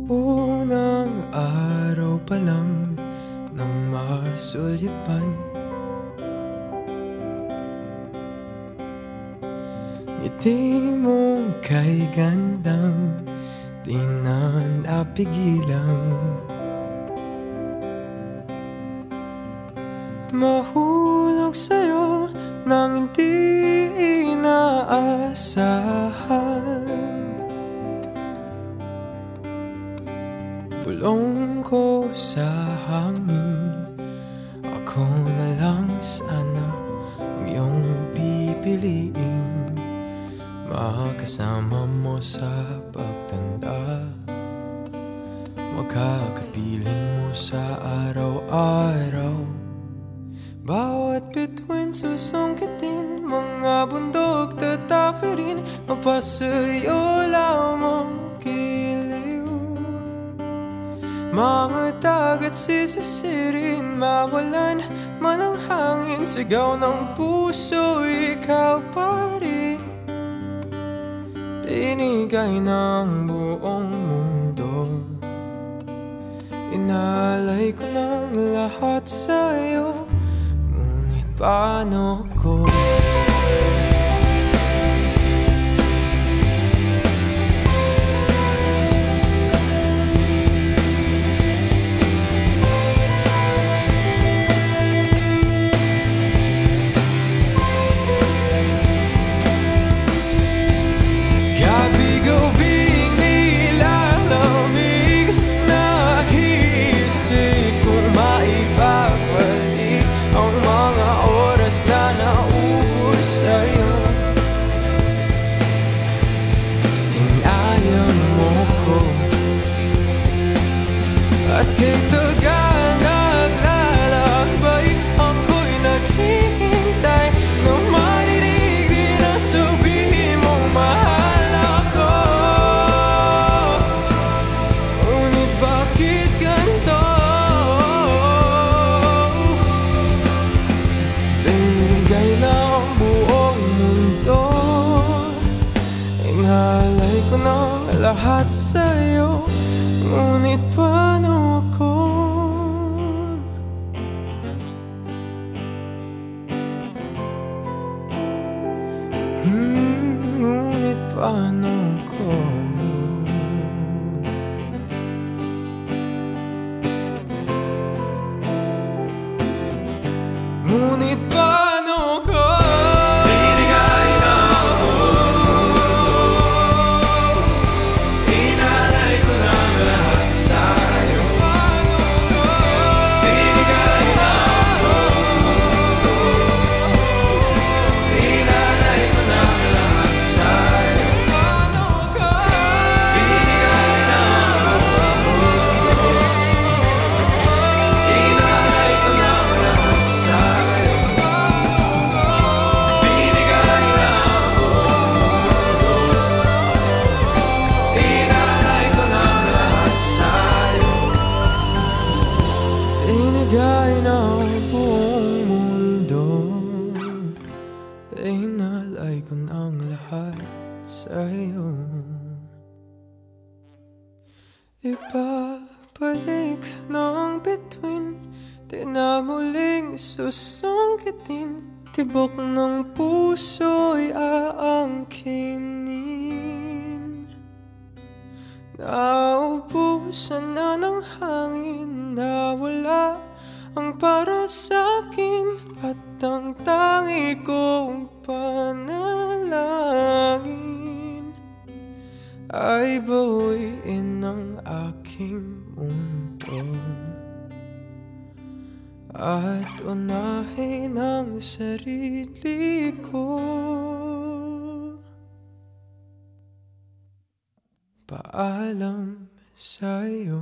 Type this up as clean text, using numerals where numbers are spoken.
Unang araw pa lang nang masulyapan, ngiti mong kay gandang di na napigilang mahulog sa'yo nang hindi inaasahan. Bulong ko sa hangin, ako na lang sana ang iyong pipiliin. Makasama mo sa pagtanda, makakapiling mo sa araw-araw. Bawat bituin susungkitin, mga bundok tatapirin, mapasayo lamang giliw. Mga dagat sisisirin, mawalan man ang hangin, sigaw ng puso, ikaw pa rin. Binigay ng buong mundo, inalay ko ng lahat sa'yo, ngunit paano ko? Gabi-gabing nilalamig, nakiisip kung maibabalik ang mga oras na naubos sa'yo. Sinayang mo ko at kay tagal naglalakbay, ako'y naghihintay na marinig din ang sabihin mong mahal ako. Ngunit bakit ganito? Binigay na ang buong mundo, inalay ko na lahat sa'yo, ngunit paano ko? Ngunit paano ko? Ngunit paano ko? Binigay na ako, inalay ko na lahat sa'yo. Paano ko? Binigay na ako, inalay ko na lahat sa'yo. Paano ko? Binigay na ako, inalay ko na lahat sa'yo. Binigay na ako, inalay ko na lahat sa'yo. Binigay na ang buong mundo, inalay ko na ang lahat sa'yo. Ibabalik ng bituin, di na muling susungkitin, tibok ng puso'y aangkinin. Naubusan na ng hangin, nawala ang para sa'kin, at ang tangi kong panalangin ay bawiin ang aking mundo at unahin ang sarili ko. Paalam sa'yo.